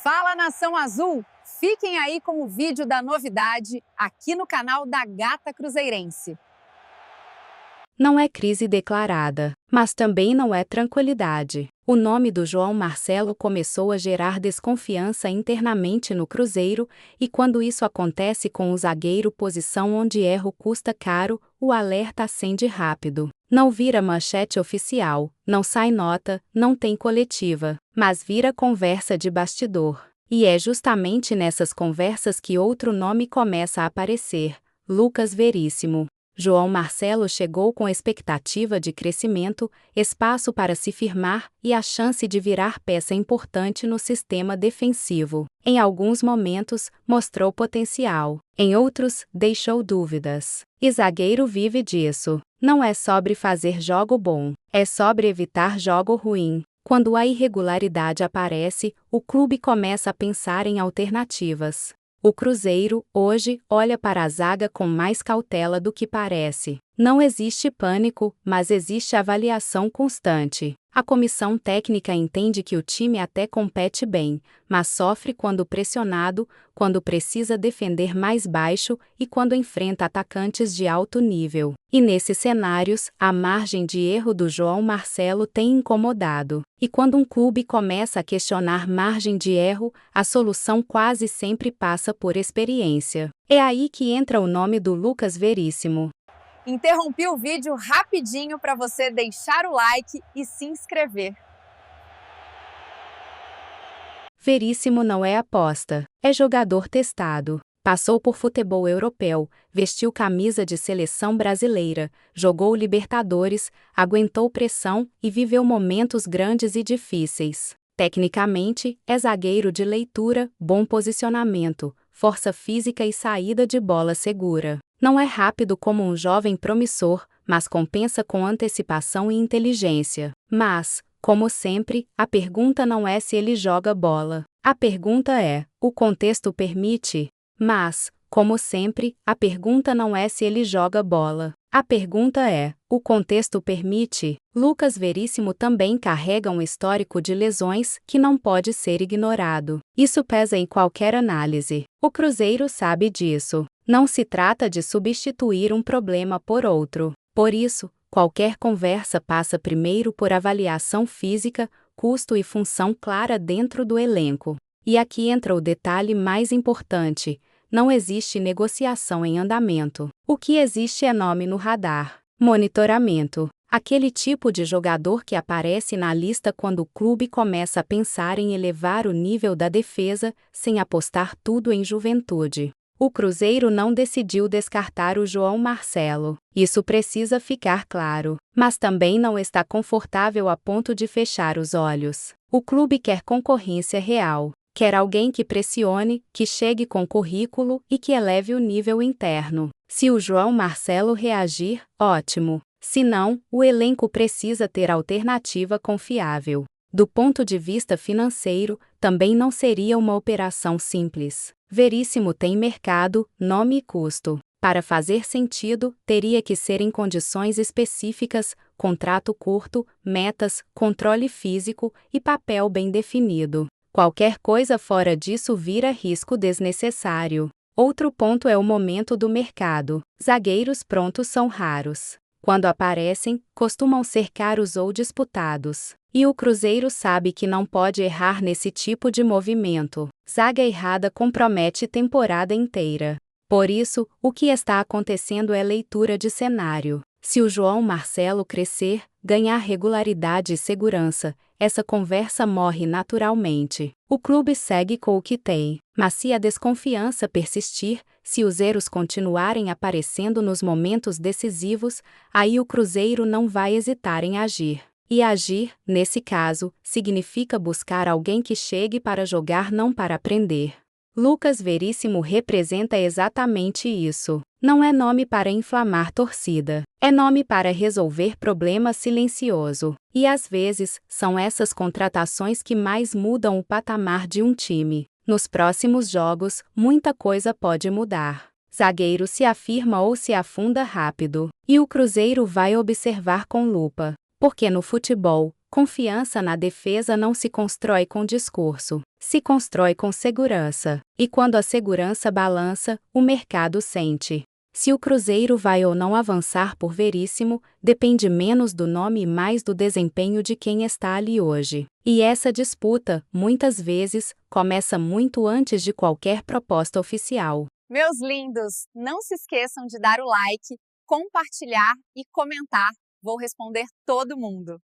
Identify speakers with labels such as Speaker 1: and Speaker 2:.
Speaker 1: Fala, Nação Azul! Fiquem aí com o vídeo da novidade aqui no canal da Gata Cruzeirense.
Speaker 2: Não é crise declarada, mas também não é tranquilidade. O nome do João Marcelo começou a gerar desconfiança internamente no Cruzeiro, e quando isso acontece com o zagueiro, posição onde erro custa caro, o alerta acende rápido. Não vira manchete oficial, não sai nota, não tem coletiva, mas vira conversa de bastidor. E é justamente nessas conversas que outro nome começa a aparecer: Lucas Veríssimo. João Marcelo chegou com expectativa de crescimento, espaço para se firmar e a chance de virar peça importante no sistema defensivo. Em alguns momentos, mostrou potencial. Em outros, deixou dúvidas. E zagueiro vive disso. Não é sobre fazer jogo bom, é sobre evitar jogo ruim. Quando a irregularidade aparece, o clube começa a pensar em alternativas. O Cruzeiro, hoje, olha para a zaga com mais cautela do que parece. Não existe pânico, mas existe avaliação constante. A comissão técnica entende que o time até compete bem, mas sofre quando pressionado, quando precisa defender mais baixo e quando enfrenta atacantes de alto nível. E nesses cenários, a margem de erro do João Marcelo tem incomodado. E quando um clube começa a questionar margem de erro, a solução quase sempre passa por experiência. É aí que entra o nome do Lucas Veríssimo.
Speaker 1: Interrompi o vídeo rapidinho para você deixar o like e se inscrever.
Speaker 2: Veríssimo não é aposta, é jogador testado. Passou por futebol europeu, vestiu camisa de seleção brasileira, jogou Libertadores, aguentou pressão e viveu momentos grandes e difíceis. Tecnicamente, é zagueiro de leitura, bom posicionamento, força física e saída de bola segura. Não é rápido como um jovem promissor, mas compensa com antecipação e inteligência. Mas, como sempre, a pergunta não é se ele joga bola. A pergunta é: o contexto permite? Mas, como sempre, a pergunta não é se ele joga bola. A pergunta é: o contexto permite? Lucas Veríssimo também carrega um histórico de lesões que não pode ser ignorado. Isso pesa em qualquer análise. O Cruzeiro sabe disso. Não se trata de substituir um problema por outro. Por isso, qualquer conversa passa primeiro por avaliação física, custo e função clara dentro do elenco. E aqui entra o detalhe mais importante: não existe negociação em andamento. O que existe é nome no radar. Monitoramento. Aquele tipo de jogador que aparece na lista quando o clube começa a pensar em elevar o nível da defesa, sem apostar tudo em juventude. O Cruzeiro não decidiu descartar o João Marcelo. Isso precisa ficar claro. Mas também não está confortável a ponto de fechar os olhos. O clube quer concorrência real. Quer alguém que pressione, que chegue com currículo e que eleve o nível interno. Se o João Marcelo reagir, ótimo. Se não, o elenco precisa ter alternativa confiável. Do ponto de vista financeiro, também não seria uma operação simples. Veríssimo tem mercado, nome e custo. Para fazer sentido, teria que ser em condições específicas, contrato curto, metas, controle físico e papel bem definido. Qualquer coisa fora disso vira risco desnecessário. Outro ponto é o momento do mercado. Zagueiros prontos são raros. Quando aparecem, costumam ser caros ou disputados. E o Cruzeiro sabe que não pode errar nesse tipo de movimento. Zaga errada compromete temporada inteira. Por isso, o que está acontecendo é leitura de cenário. Se o João Marcelo crescer, ganhar regularidade e segurança, essa conversa morre naturalmente. O clube segue com o que tem, mas se a desconfiança persistir, se os erros continuarem aparecendo nos momentos decisivos, aí o Cruzeiro não vai hesitar em agir. E agir, nesse caso, significa buscar alguém que chegue para jogar, não para aprender. Lucas Veríssimo representa exatamente isso. Não é nome para inflamar torcida. É nome para resolver problema silencioso. E às vezes, são essas contratações que mais mudam o patamar de um time. Nos próximos jogos, muita coisa pode mudar. Zagueiro se afirma ou se afunda rápido. E o Cruzeiro vai observar com lupa. Porque no futebol, Confiança na defesa não se constrói com discurso, se constrói com segurança. E quando a segurança balança, o mercado sente. Se o Cruzeiro vai ou não avançar por Veríssimo, depende menos do nome e mais do desempenho de quem está ali hoje. E essa disputa, muitas vezes, começa muito antes de qualquer proposta oficial.
Speaker 1: Meus lindos, não se esqueçam de dar o like, compartilhar e comentar. Vou responder todo mundo.